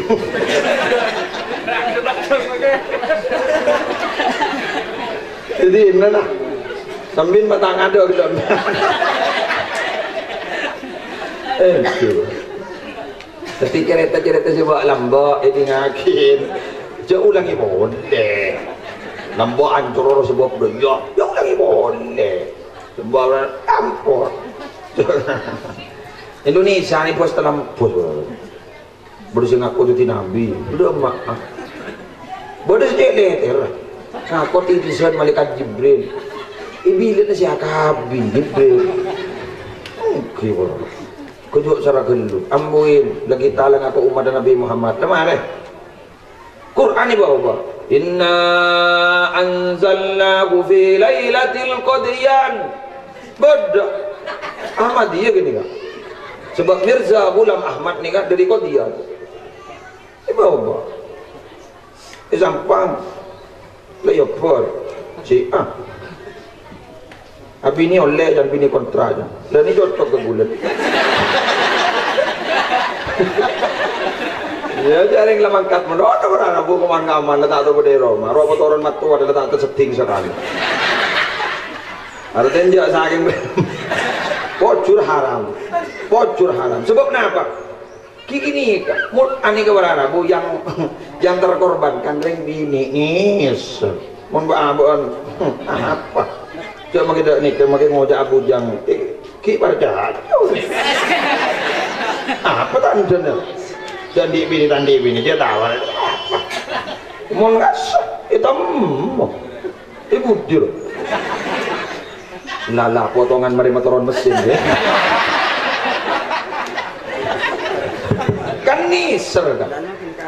S2: Jadi mana? Sambil matang ada gitu. Tapi cerita-cerita sebab lambak ini ngakin. Jauh lagi boleh. Lambak hancur sebab dia. Jauh lagi boleh. Sebab ampun. Indonesia ni pos dalam pos. Berusia ngaku tu Nabi. Udah maaf. Bodoh letter. Ngaku titisan malaikat Jibril. Ibilin na siya kabi Jibril. Okay bro. Kujuk sarah gelu. Ambuin lagi talang aku umat Nabi Muhammad. Lemah leh. Quran ni bawa. Inna anzalnahu fi lailatul qadriyan. Bodoh. Ahmad dia gini kan. Sebab Mirza Ghulam Ahmad ni kan dari Qadiyah. Bawa. Sampang. Layopor. Si Abi ni oleh dan bini kontra aja. Dan ini cocok ke bulan. Ya jaring lah mangkat mendoa orang abu kemana aman letak tu pada Roma. Roma turun matu ada letak tu setting sekali. Ada tenjak saking pocur haram. Pocur haram. Sebab kenapa? Kiki ni mul ani ke orang abu yang terkorbankan ring bini is. Mun baabon apa? Cuma kita ni, makin ngojak abu jang, ki percaya. Apa tak ada? Tandi bini dia tahu. Mau ngasih, itu ibu dir. Lala potongan mari motoron mesin ya. Kan niser kan.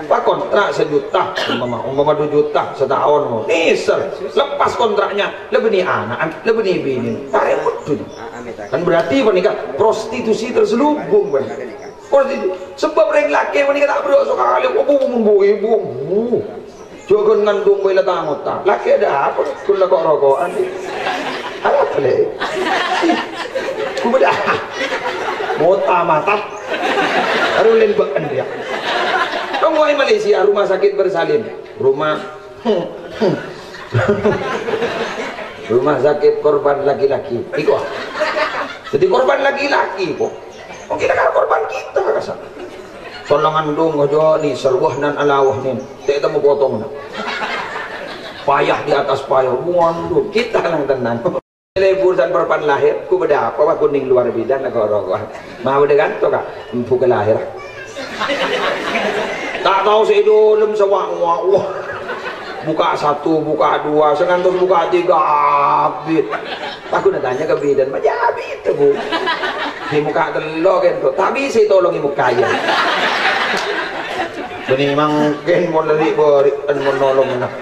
S2: Pak kontrak sejuta, umpama 2 juta setahun, niser. Lepas kontraknya, lebih ni anak, lebih ni bini. Tarik betul. Kan berarti menikah prostitusi terselubung kan. Sebab orang laki menikah tak berdosa sekali. Ibu. Jangan ngandung bela tamu tak. Laki ada apa? Kula kok rokokan. Apa boleh? Kuda. Mota matat. Arulin bakan dia. Kamu Malaysia rumah sakit bersalin. Rumah sakit korban laki-laki. Iko. Jadi korban laki-laki kok. Oh kita kan korban kita kasar. Solongan dong ojo ni serwah nan alawah ni. Tak temu potong. Payah di atas payah. Muandu kita lang tenang. Lebur dan perpan lahir, ku beda apa kuning luar bidan negara. Mau dengan tu kak, empu ke lahir. Tak tahu seidolem sewang wah. Buka 1, buka 2, sengantos buka 3 abit. Aku nak tanya ke bidan, macam abit tu bu. Di muka telur kan tu, tak bisa tolong ibu kaya. Ini memang kan mau lari beri, mau nolong nak.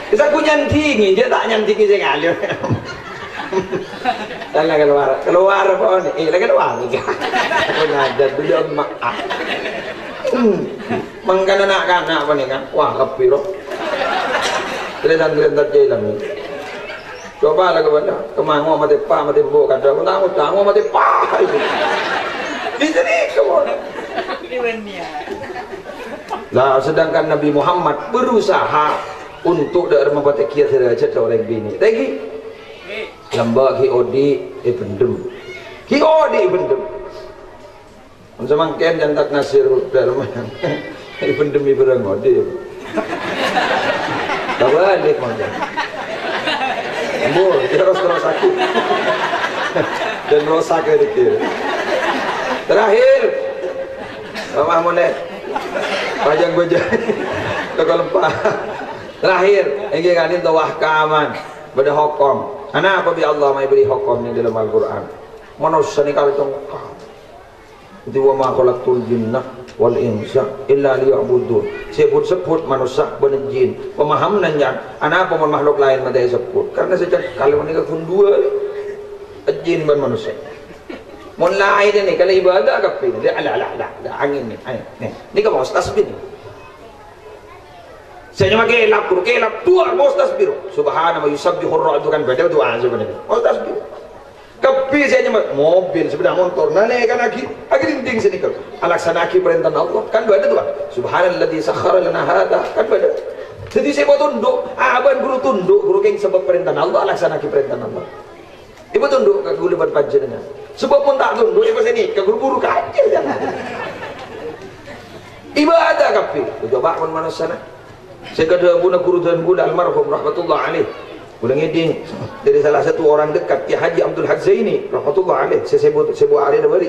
S2: Kita aku nyantingi, dia tak nyantingi saya ngalir. Lagi keluar apa ni? Lagi keluar. Aku ngajar dulu maaf. Mangkana nak apa ni kan? Wah kepiro. Terus terjadi lagi. Coba lagi benda. Kemangu mati pa mati bu kata. Tangu mati pa. Di sini kamu. Lah sedangkan Nabi Muhammad berusaha untuk dak membuat kia derajat orang bini. Lagi lambak ki odi pendem. Ki odi pendem. Semangken jantak nasir dalam pendem ibrang odi. Balik macam. Mul terus aku. Dan rosak dikir. Terakhir Mama mulai pajang bajang toko lempah. Terakhir ini kan itu wahkaman pada hukum. Karena apa bi Allah mai beri hukum ni dalam Al-Quran. Manusia ni kalau tong Itu wa ma khalaqtul jinna wal insa illa liya'budun. Sebut manusia bener jin. Pemahaman yang apa makhluk lain mata sebut. Karena sejak kalau mereka pun dua jin dan manusia. Mon lain ini kalau ibadah kapin. Dia ala angin ni. Ni kau mau tasbih. Saya cuma kelap tua mau tasbih. Subhanallah yusabbihu ar-ra'du kan beda doa sebenarnya. Mau tasbih. Tapi saya cuma mobil sepeda motor nane kan lagi dinding sini kan alaksanaki perintah Allah kan ada tuh subhanalladzi sakhkhara lana hada kan ada. Jadi saya mau tunduk aban guru tunduk guru keng sebab perintah Allah alaksanaki perintah Allah ibu tunduk ke guru lebat panjenengan sebab pun tak tunduk ibu sini ke guru kaca jangan ibadah kapi coba pun mana sana saya kata guru dan guna almarhum rahmatullah alaih ulang eding dari salah satu orang dekat Ki Haji Abdul Haq Zaini rahmatullah alaih saya sebut area bari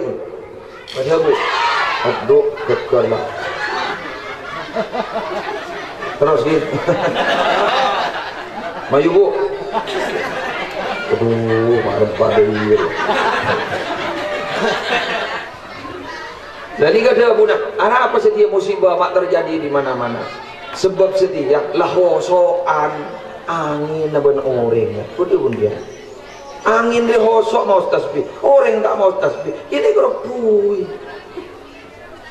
S2: madhabu addu kekerlah terus gitu mayu bu aduh marah pada dia dan ini kata buna apa setiap musibah mak terjadi di mana-mana sebab setiap lahosoan angin naban orang betul pun dia angin dia hosok mau tasbih orang tak mau tasbih ini kalau pui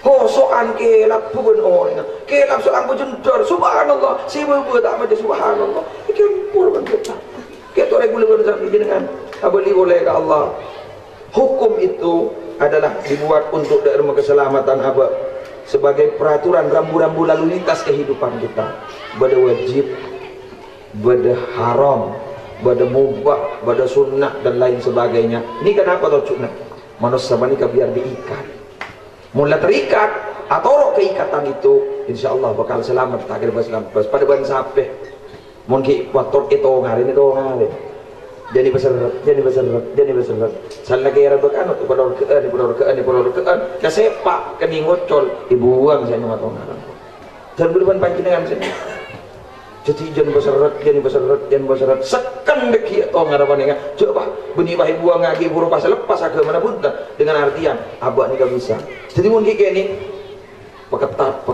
S2: hosokan kelap pun orang kelap seorang berjendar subhanallah si ibu tak ada subhanallah ikan pun kita kita reguler dengan abali oleh Allah hukum itu adalah dibuat untuk daerah keselamatan apa sebagai peraturan rambu-rambu lalu lintas kehidupan kita pada wajib bada haram, bada mubah, bada sunnah dan lain sebagainya. Ini kenapa tocuknya? Manusia manika biar diikat. Mula terikat atau keikatan itu, insya Allah bakal selamat. Tak kira selamat. Pada ban sampai, mungkin waktu itu ngarin. Jadi besar. Salah kira bekan untuk pada kean. Kesepak, keningocol, dibuang saya nama ngaran. Dan berdepan panjenengan sini. Jadi jan besarat sekan deki atau ngarapan ini coba benih bahi buang lagi buru pas lepas ke mana pun dengan artian abah ni gak bisa jadi mungkin kayak ini peketat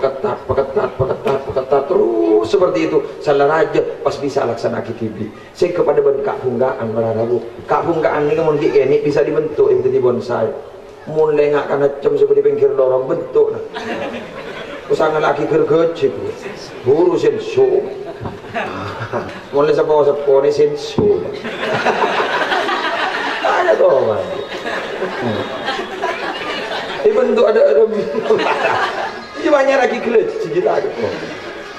S2: terus seperti itu salah raja pas bisa laksana kitibi saya kepada kak punggaan berarabu kak punggaan ini mungkin kayak ini bisa dibentuk itu di bonsai mulai ngak karena cem seperti pinggir dorong bentuk usaha laki gergecik buru sensu mulai sepo ini sensu ada tuh man ini bentuk ada ini banyak lagi gelet sedikit lagi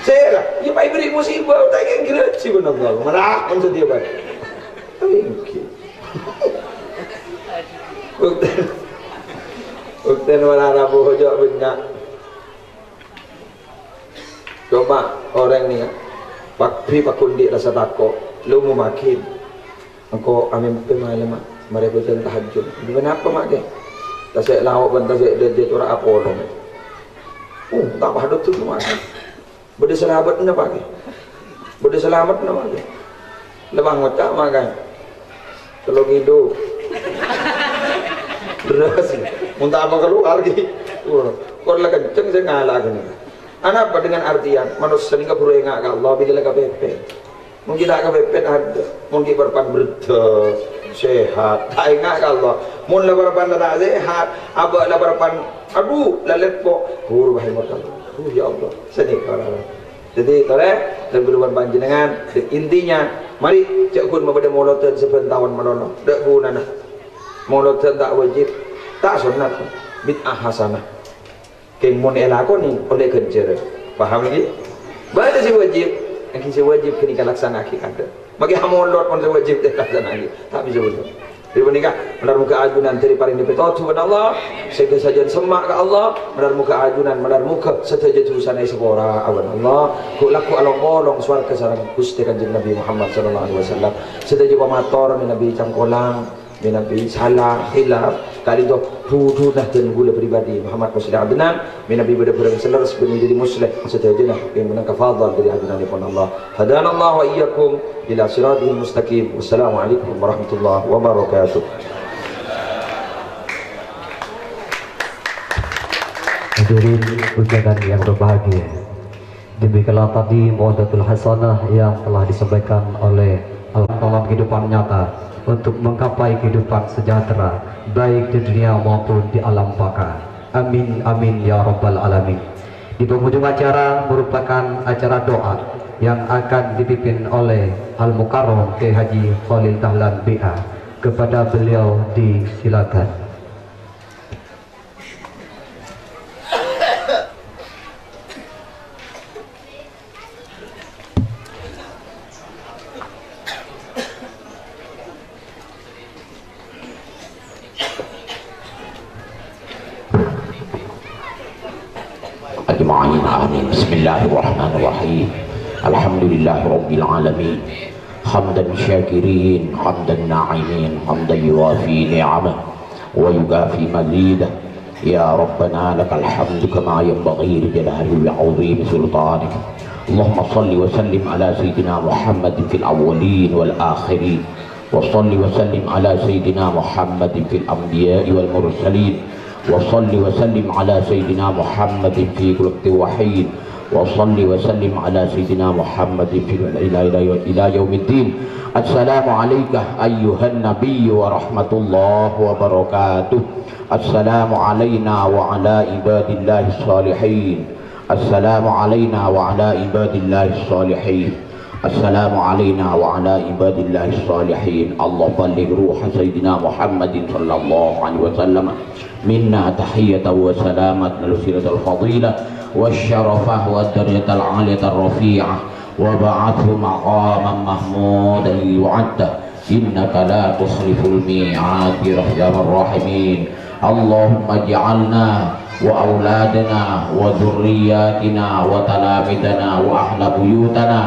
S2: saya lah ini pak beri musibah tak ingin gelet sih benar marah pun setiap hari tapi mungkin bukti mana rabu hojok banyak coba orang ni Pakpi pakundi rasa takut, lu mau makin, engkau amin pemahaman, mereka jangan tahajud. Kenapa mak ke? Tasik lauk ban tasik dia tu apa orang? Tak pada tu mak. Benda selamat ni apa ke? Benda selamat ni apa ke? Lebang macam mak kan? Kalau gitu, terus, muntah apa keluar lagi? Kau lah kenceng saya ngalah kan? Apa dengan artian manusia ini kabur engak ke Allah bila kepepet mungkin tak kepepet ada mungkin berpan berda sehat tak engak ke Allah mula berpan tak sehat abak lah berpan aduh lalepo guru bahaya Allah ya Allah sedih orang jadi toleh dan berluan panjenengan intinya mari cek pun mempada molotan sebentawan menolong tak guna nak molotan tak wajib tak sunat bid'ah hasanah keng mon elakoni oleh kerja paham lagi baca si wajib yang si wajib kini kan laksana ada bagi hamolot pun si wajib laksana lagi tak bisa betul jadi menikah menar muka ajunan dari paling dipetau subhanallah segala sajian semak ke Allah menar muka ajunan menar muka setaja tulisan seorang awan Allah ku laku alam bolong suara kesarang Gusti Kanjeng Nabi Muhammad sallallahu alaihi wasallam setaja pamator Nabi cangkolang Nabi salah hilaf kali itu hudu dah dan gula pribadi Muhammad Rasulullah Adnan Nabi berperang selaras benih jadi muslim setajana yang menang kafadhal dari Adnan pun Allah hadanallahu wa iyyakum ila siratal mustaqim wassalamualaikum warahmatullahi wabarakatuh
S3: Hadirin undangan yang berbahagia, demikianlah tadi mau'izatul hasanah yang telah disampaikan oleh dalam kehidupan nyata untuk menggapai kehidupan sejahtera baik di dunia maupun di alam baka. Amin amin ya rabbal alamin. Di penghujung acara merupakan acara doa yang akan dipimpin oleh Al-Mukarram Kiai Haji Khalil Dahlan BA. Kepada beliau disilakan.
S4: أجمعين آمين. بسم الله الرحمن الرحيم. الحمد لله رب العالمين حمدا شاكرين حمدا ناعمين حمدا يوافي نعمه ويكافي مزيده. يا ربنا لك الحمد كما ينبغي لجلاله وعظيم سلطانك. اللهم صل وسلم على سيدنا محمد في الأولين والآخرين، وصل وسلم على سيدنا محمد في الأنبياء والمرسلين، وصل وسلم على سيدنا محمد في كل وقت وحين، وصل وسلم على سيدنا محمد في إلى يوم الدين. السلام عليك أيها النبي ورحمة الله وبركاته. السلام علينا وعلى عباد الله الصالحين. السلام علينا وعلى عباد الله الصالحين. السلام علينا وعلى عباد الله الصالحين. الله بلغ روح سيدنا محمد صلى الله عليه وسلم منا تحية وسلامة الوسيلة الفضيلة والشرفة والدرجة العالية الرفيعة، وبعثه مقاما محمودا ليعده. إنك لا تخلف الميعاد برحمة الراحمين. اللهم اجعلنا وأولادنا وذرياتنا وتلامذنا وأهل بيوتنا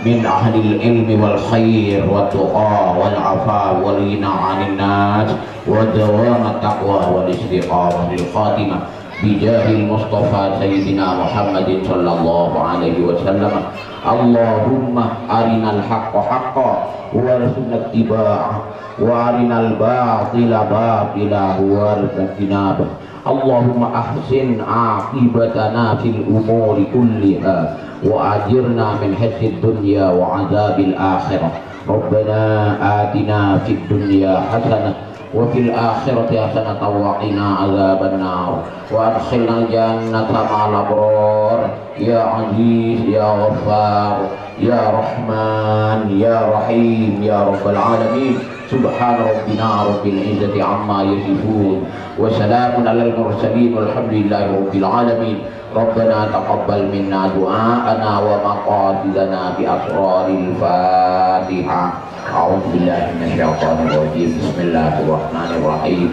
S4: من أهل العلم والخير والتقى والعفاف والغنى عن الناس ودوام التقوى والاستقامة للخاتمة بجاه المصطفى سيدنا محمد صلى الله عليه وسلم. اللهم أرنا الحق حقا وارزقنا اتباعه، وأرنا الباطل باطلا وارزقنا اجتنابه. اللهم أحسن عاقبتنا في الأمور كلها وأجرنا من خزي الدنيا وعذاب الآخرة. ربنا آتنا في الدنيا حسنة وفي الآخرة حسنة وقنا عذاب النار، وأدخلنا الجنة مع الأبرار. يا عزيز يا غفار يا رحمن يا رحيم يا رب العالمين. سبحان ربنا رب العزة عما يصفون وسلام على المرسلين والحمد لله رب العالمين. ربنا تقبل منا دعاءنا ومقاصدنا بأسرار الفاتحة. أعوذ بالله من الشيطان الرجيم. بسم الله الرحمن الرحيم.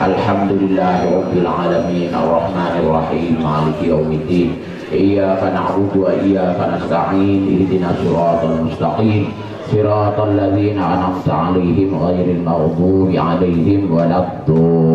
S4: الحمد لله رب العالمين الرحمن الرحيم مالك يوم الدين. إياك نعبد وإياك نستعين. اهدنا الصراط المستقيم صراط الذين أنعمت عليهم غير المغضوب عليهم ولا الضالين.